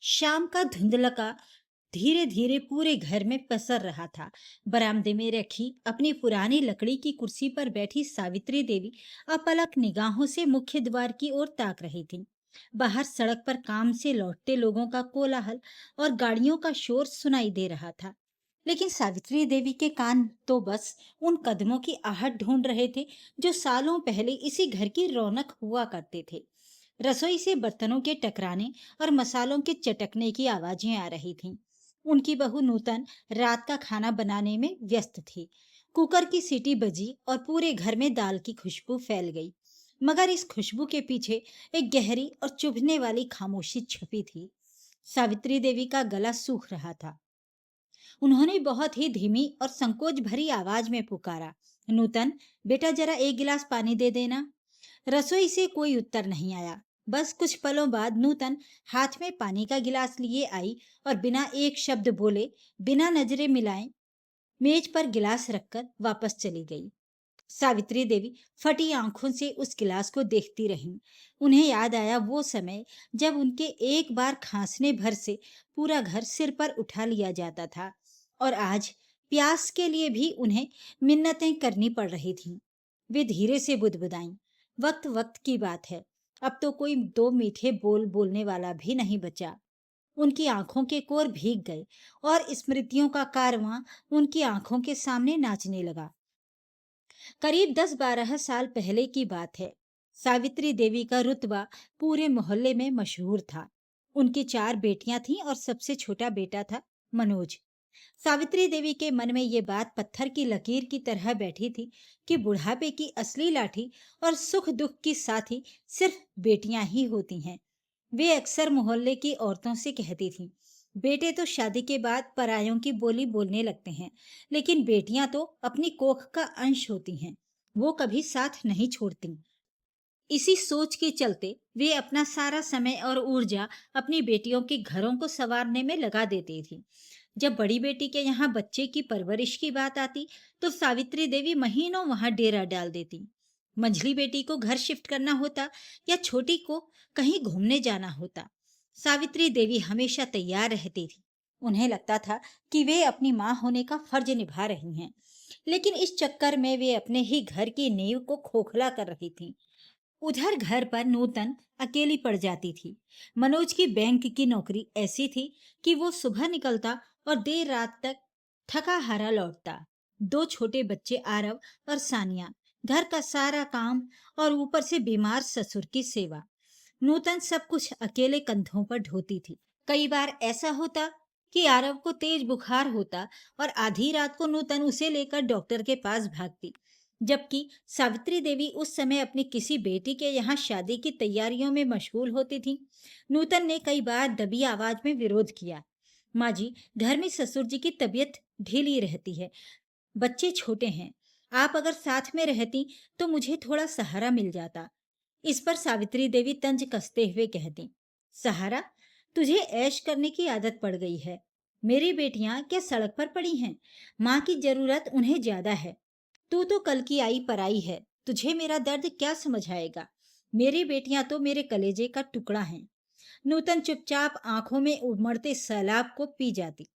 शाम का धुंधलका धीरे धीरे पूरे घर में पसर रहा था। बरामदे में रखी अपनी पुरानी लकड़ी की कुर्सी पर बैठी सावित्री देवी अपलक निगाहों से मुख्य द्वार की ओर ताक रही थी। बाहर सड़क पर काम से लौटते लोगों का कोलाहल और गाड़ियों का शोर सुनाई दे रहा था। लेकिन सावित्री देवी के कान तो बस उन कदमों की आहट ढूंढ रहे थे जो सालों पहले इसी घर की रौनक हुआ करते थे। रसोई से बर्तनों के टकराने और मसालों के चटकने की आवाजें आ रही थीं। उनकी बहू नूतन रात का खाना बनाने में व्यस्त थी। कुकर की सीटी बजी और पूरे घर में दाल की खुशबू फैल गई। मगर इस खुशबू के पीछे एक गहरी और चुभने वाली खामोशी छुपी थी। सावित्री देवी का गला सूख रहा था। उन्होंने बहुत ही धीमी और संकोच भरी आवाज में पुकारा, नूतन, बेटा जरा एक गिलास पानी दे देना। रसोई से कोई उत्तर नहीं आया। बस कुछ पलों बाद नूतन हाथ में पानी का गिलास लिए आई और बिना एक शब्द बोले, बिना नजरें मिलाए, मेज पर गिलास रखकर वापस चली गई। सावित्री देवी फटी आंखों से उस गिलास को देखती रहीं। उन्हें याद आया वो समय जब उनके एक बार खांसने भर से पूरा घर सिर पर उठा लिया जाता था, और आज प्यास के लिए भी उन्हें मिन्नतें करनी पड़ रही थीं। वे धीरे से बुदबुदाईं, वक्त वक्त की बात है, अब तो कोई दो मीठे बोल बोलने वाला भी नहीं बचा। उनकी आंखों के कोर भीग गए और स्मृतियों का कारवां उनकी आंखों के सामने नाचने लगा। करीब 10-12 साल पहले की बात है। सावित्री देवी का रुतबा पूरे मोहल्ले में मशहूर था। उनकी 4 बेटियां थीं और सबसे छोटा बेटा था मनोज। सावित्री देवी के मन में ये बात पत्थर की लकीर की तरह बैठी थी कि बुढ़ापे की असली लाठी और सुख दुख की साथी सिर्फ बेटियां ही होती हैं। वे अक्सर मोहल्ले की औरतों से कहती थीं, बेटे तो शादी के बाद परायों की बोली बोलने लगते हैं, लेकिन बेटियां तो अपनी कोख का अंश होती हैं, वो कभी साथ नहीं छोड़ती। इसी सोच के चलते वे अपना सारा समय और ऊर्जा अपनी बेटियों के घरों को संवारने में लगा देती थी। जब बड़ी बेटी के यहाँ बच्चे की परवरिश की बात आती, तो सावित्री देवी महीनों वहां डेरा डाल देती। मंझली बेटी को घर शिफ्ट करना होता या छोटी को कहीं घूमने जाना होता, सावित्री देवी हमेशा तैयार रहती थी। उन्हें लगता था कि वे अपनी माँ होने का फर्ज निभा रही हैं, लेकिन इस चक्कर में वे अपने ही घर की नींव को खोखला कर रही थीं। उधर घर पर नूतन अकेली पड़ जाती थी। मनोज की बैंक की नौकरी ऐसी थी कि वो सुबह निकलता और देर रात तक थका हारा लौटता। 2 छोटे बच्चे आरव और सानिया, घर का सारा काम और ऊपर से बीमार ससुर की सेवा। नूतन सब कुछ अकेले कंधों पर ढोती थी। कई बार ऐसा होता कि आरव को तेज बुखार होता और आधी रात को नूतन उसे लेकर डॉक्टर के पास भागती, जबकि सावित्री देवी उस समय अपनी किसी बेटी के यहाँ शादी की तैयारियों में मशगूल होती थी। नूतन ने कई बार दबी आवाज में विरोध किया, माँ जी, घर में ससुर जी की तबीयत ढीली रहती है, बच्चे छोटे हैं, आप अगर साथ में रहती तो मुझे थोड़ा सहारा मिल जाता। इस पर सावित्री देवी तंज कसते हुए कहती, सहारा? तुझे ऐश करने की आदत पड़ गई है। मेरी बेटियां क्या सड़क पर पड़ी हैं? माँ की जरूरत उन्हें ज्यादा है। तू तो कल की आई पराई है, तुझे मेरा दर्द क्या समझ आएगा? मेरी बेटियां तो मेरे कलेजे का टुकड़ा हैं। नूतन चुपचाप आंखों में उमड़ते सैलाब को पी जाती।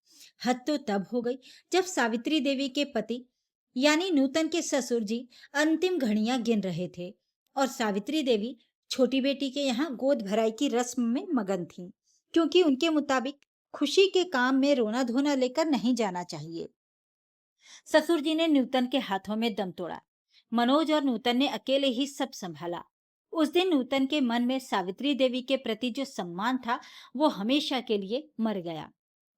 हद तो तब हो गई जब सावित्री देवी के पति यानी नूतन के ससुर जी अंतिम घड़ियां गिन रहे थे और सावित्री देवी छोटी बेटी के यहाँ गोद भराई की रस्म में मगन थी, क्योंकि उनके मुताबिक खुशी के काम में रोना धोना लेकर नहीं जाना चाहिए। ससुर जी ने नूतन के हाथों में दम तोड़ा। मनोज और नूतन ने अकेले ही सब संभाला। उस दिन नूतन के मन में सावित्री देवी के प्रति जो सम्मान था, वो हमेशा के लिए मर गया।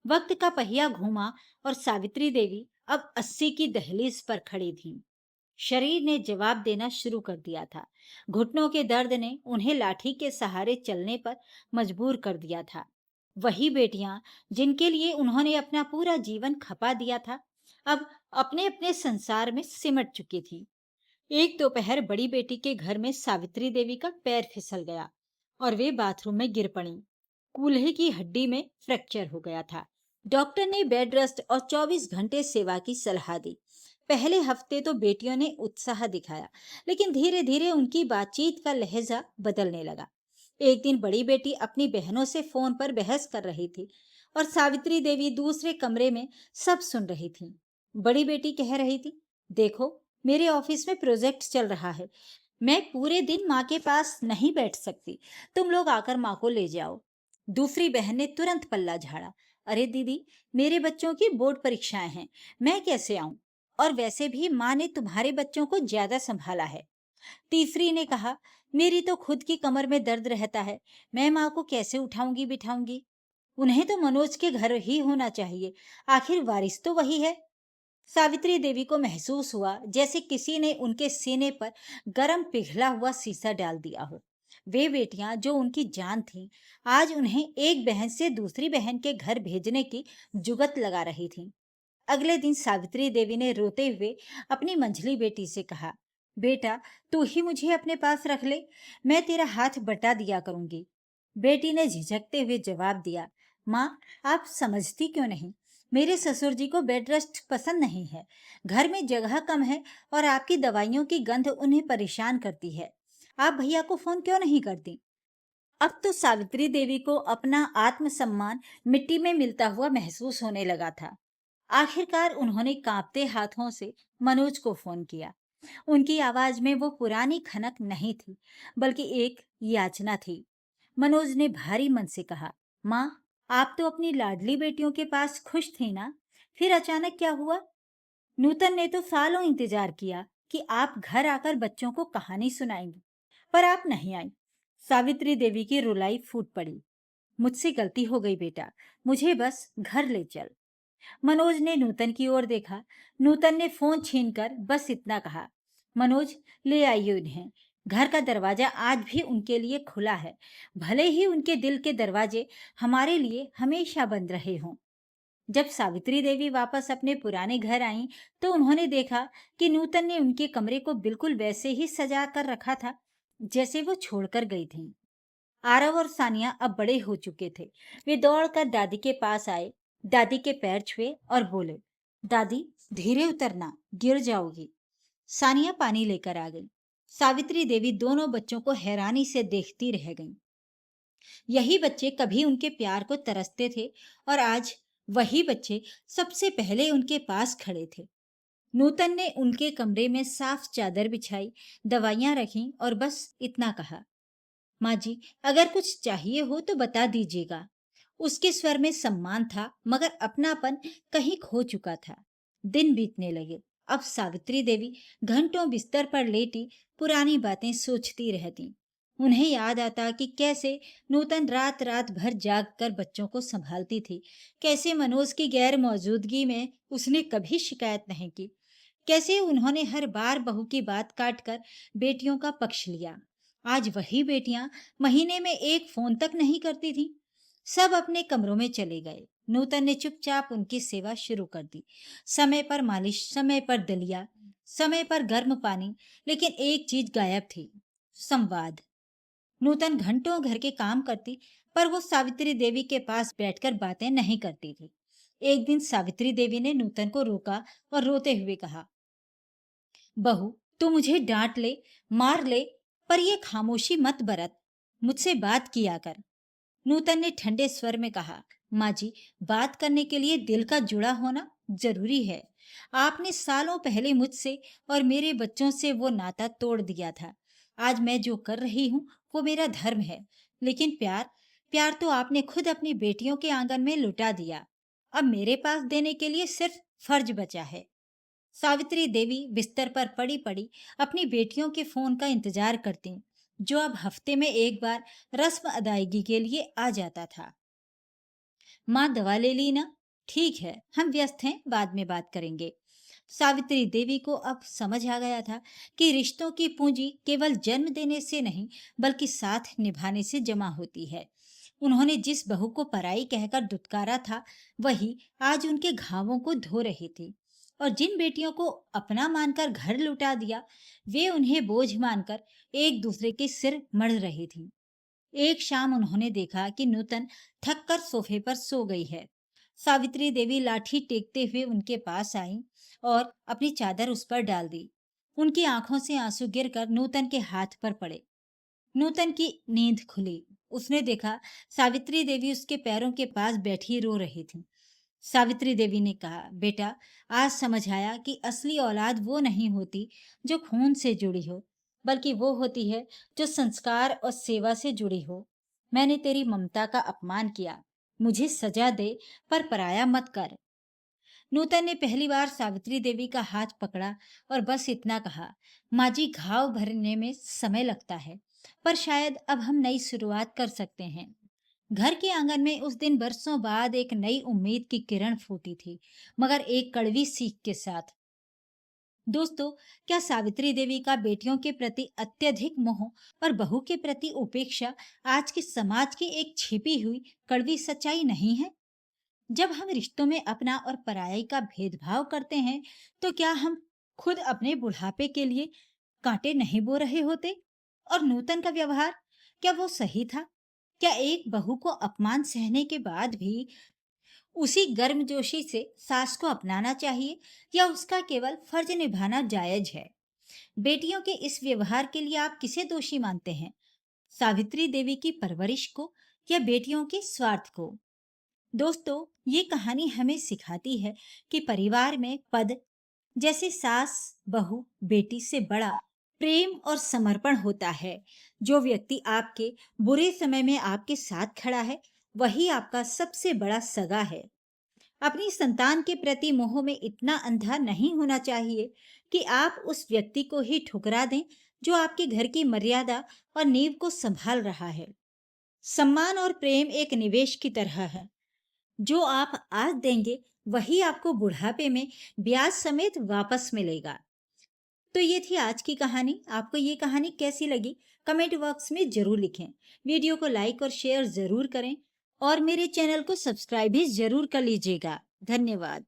वक्त का पहिया घूमा और सावित्री देवी अब 80 की दहलीज पर खड़ी थी। शरीर ने जवाब देना शुरू कर दिया था। घुटनों के दर्द ने उन्हें लाठी के सहारे चलने पर मजबूर कर दिया था। वही बेटियां जिनके लिए उन्होंने अपना पूरा जीवन खपा दिया था, अब अपने अपने संसार में सिमट चुकी थी। एक दोपहर बड़ी बेटी के घर में सावित्री देवी का पैर फिसल गया और वे बाथरूम में गिर पड़ी। कूल्हे की हड्डी में फ्रैक्चर हो गया था। डॉक्टर ने बेड रेस्ट और 24 घंटे सेवा की सलाह दी। पहले हफ्ते तो बेटियों ने उत्साह दिखाया, लेकिन धीरे धीरे उनकी बातचीत का लहजा बदलने लगा। एक दिन बड़ी बेटी अपनी बहनों से फोन पर बहस कर रही थी और सावित्री देवी दूसरे कमरे में सब सुन रही थी। बड़ी बेटी कह रही थी, देखो, मेरे ऑफिस में प्रोजेक्ट चल रहा है, मैं पूरे दिन माँ के पास नहीं बैठ सकती, तुम लोग आकर माँ को ले जाओ। दूसरी बहन ने तुरंत पल्ला झाड़ा, अरे दीदी, मेरे बच्चों की बोर्ड परीक्षाएं हैं, मैं कैसे आऊं? और वैसे भी माँ ने तुम्हारे बच्चों को ज्यादा संभाला है। तीसरी ने कहा, मेरी तो खुद की कमर में दर्द रहता है, मैं माँ को कैसे उठाऊंगी बिठाऊंगी? उन्हें तो मनोज के घर ही होना चाहिए, आखिर वारिस तो वही है। सावित्री देवी को महसूस हुआ जैसे किसी ने उनके सीने पर गरम पिघला हुआ शीशा डाल दिया हो। वे बेटियां जो उनकी जान थीं, आज उन्हें एक बहन से दूसरी बहन के घर भेजने की जुगत लगा रही थीं। अगले दिन सावित्री देवी ने रोते हुए अपनी मंझली बेटी से कहा, बेटा, तू ही मुझे अपने पास रख ले, मैं तेरा हाथ बटा दिया करूंगी। बेटी ने झिझकते हुए जवाब दिया, माँ, आप समझती क्यों नहीं? मेरे ससुर जी को बेड रेस्ट पसंद नहीं है, घर में जगह कम है और आपकी दवाइयों की गंध उन्हें परेशान करती है। आप भैया को फोन क्यों नहीं करती? अब तो सावित्री देवी को अपना आत्मसम्मान मिट्टी में मिलता हुआ महसूस होने लगा था। आखिरकार उन्होंने कांपते हाथों से मनोज को फोन किया। उनकी आवाज में वो पुरानी खनक नहीं थी, बल्कि एक याचना थी। मनोज ने भारी मन से कहा, माँ, आप तो अपनी लाडली बेटियों के पास खुश थी ना, फिर अचानक क्या हुआ? नूतन ने तो सालों इंतजार किया कि आप घर आकर बच्चों को कहानी सुनाएंगी, पर आप नहीं आई। सावित्री देवी की रुलाई फूट पड़ी, मुझसे गलती हो गई बेटा, मुझे बस घर ले चल। मनोज ने नूतन की ओर देखा। नूतन ने फोन छीनकर बस इतना कहा, मनोज, ले आइए उन्हें, घर का दरवाजा आज भी उनके लिए खुला है, भले ही उनके दिल के दरवाजे हमारे लिए हमेशा बंद रहे हों। जब सावित्री देवी वापस अपने पुराने घर आईं, तो उन्होंने देखा कि नूतन ने उनके कमरे को बिल्कुल वैसे ही सजा कर रखा था जैसे वो छोड़कर गई थीं। आरव और सानिया अब बड़े हो चुके थे। वे दौड़कर दादी के पास आए, दादी के पैर छुए और बोले, दादी, धीरे उतरना, गिर जाओगी। सानिया पानी लेकर आ गई। सावित्री देवी दोनों बच्चों को हैरानी से देखती रह गईं। यही बच्चे कभी उनके प्यार को तरसते थे और आज वही बच्चे सबसे पहले उनके पास खड़े थे। नूतन ने उनके कमरे में साफ चादर बिछाई, दवाइयां रखीं और बस इतना कहा, माँ जी, अगर कुछ चाहिए हो तो बता दीजिएगा। उसके स्वर में सम्मान था, मगर अपनापन कहीं खो चुका था। दिन बीतने लगे। अब सावित्री देवी घंटों बिस्तर पर लेटी पुरानी बातें सोचती रहती। उन्हें याद आता कि कैसे नूतन रात रात भर जाग कर बच्चों को संभालती थी, कैसे मनोज की गैर मौजूदगी में उसने कभी शिकायत नहीं की, कैसे उन्होंने हर बार बहू की बात काटकर बेटियों का पक्ष लिया। आज वही बेटियां महीने में एक फोन तक नहीं करती थी। सब अपने कमरों में चले गए। नूतन ने चुपचाप उनकी सेवा शुरू कर दी, समय पर मालिश, समय पर दलिया, समय पर गर्म पानी। लेकिन एक चीज गायब थी, संवाद। नूतन घंटों घर के काम करती, पर वो सावित्री देवी के पास बैठकर बातें नहीं करती थी। एक दिन सावित्री देवी ने नूतन को रोका और रोते हुए कहा, बहू, तू मुझे डांट ले, मार ले, पर ये खामोशी मत बरत, मुझसे बात किया कर। नूतन ने ठंडे स्वर में कहा, माँ जी, बात करने के लिए दिल का जुड़ा होना जरूरी है। आपने सालों पहले मुझसे और मेरे बच्चों से वो नाता तोड़ दिया था। आज मैं जो कर रही हूँ वो मेरा धर्म है, लेकिन प्यार, प्यार तो आपने खुद अपनी बेटियों के आंगन में लुटा दिया। अब मेरे पास देने के लिए सिर्फ फर्ज बचा है। सावित्री देवी बिस्तर पर पड़ी पड़ी अपनी बेटियों के फोन का इंतजार करती, जो अब हफ्ते में एक बार रस्म अदायगी के लिए आ जाता था। माँ, दवा ले ली ना? ठीक है, हम व्यस्त हैं, बाद में बात करेंगे। सावित्री देवी को अब समझ आ गया था कि रिश्तों की पूंजी केवल जन्म देने से नहीं, बल्कि साथ निभाने से जमा होती है। उन्होंने जिस बहू को पराई कहकर दुत्कारा था, वही आज उनके घावों को धो रही थी। और जिन बेटियों को अपना मानकर घर लुटा दिया, वे उन्हें बोझ मानकर एक दूसरे के सिर मढ़ रही थी। एक शाम उन्होंने देखा कि नूतन थक कर सोफे पर सो गई है। सावित्री देवी लाठी टेकते हुए उनके पास आई और अपनी चादर उस पर डाल दी। उनकी आंखों से आंसू गिरकर नूतन के हाथ पर पड़े। नूतन की नींद खुली। उसने देखा सावित्री देवी उसके पैरों के पास बैठी रो रही थी। सावित्री देवी ने कहा, बेटा, आज समझ आया कि असली औलाद वो नहीं होती जो खून से जुड़ी हो, बल्कि वो होती है जो संस्कार और सेवा से जुड़ी हो। मैंने तेरी ममता का अपमान किया, मुझे सजा दे, पर पराया मत कर। नूतन ने पहली बार सावित्री देवी का हाथ पकड़ा और बस इतना कहा, माँ जी, घाव भरने में समय लगता है, पर शायद अब हम नई शुरुआत कर सकते हैं। घर के आंगन में उस दिन बरसों बाद एक नई उम्मीद की किरण फूटी थी, मगर एक कड़वी सीख के साथ। दोस्तों, क्या सावित्री देवी का बेटियों के प्रति अत्यधिक मोह और बहू के प्रति उपेक्षा आज के समाज की एक छिपी हुई कड़वी सच्चाई नहीं है? जब हम रिश्तों में अपना और पराई का भेदभाव करते हैं, तो क्या हम खुद अपने बुढ़ापे के लिए कांटे नहीं बो रहे होते? और नूतन का व्यवहार, क्या वो सही था? क्या एक बहू को अपमान सहने के बाद भी उसी गर्मजोशी से सास को अपनाना चाहिए, या उसका केवल फर्ज निभाना जायज है? बेटियों के इस व्यवहार के लिए आप किसे दोषी मानते हैं? सावित्री देवी की परवरिश को, या बेटियों के स्वार्थ को? दोस्तों, ये कहानी हमें सिखाती है कि परिवार में पद, जैसे सास, बहू, बेटी से बड़ा प्रेम और समर्पण होता है। जो व्यक्ति आपके बुरे समय में आपके साथ खड़ा है, वही आपका सबसे बड़ा सगा है। अपनी संतान के प्रति मोह में इतना अंधा नहीं होना चाहिए कि आप उस व्यक्ति को ही ठुकरा दें जो आपके घर की मर्यादा और नींव को संभाल रहा है। सम्मान और प्रेम एक निवेश की तरह है। जो आप आज देंगे, वही आपको बुढ़ापे में ब्याज समेत वापस मिलेगा। तो ये थी आज की कहानी। आपको ये कहानी कैसी लगी? कमेंट बॉक्स में जरूर लिखें। वीडियो को लाइक और शेयर जरूर करें, और मेरे चैनल को सब्सक्राइब भी जरूर कर लीजिएगा। धन्यवाद।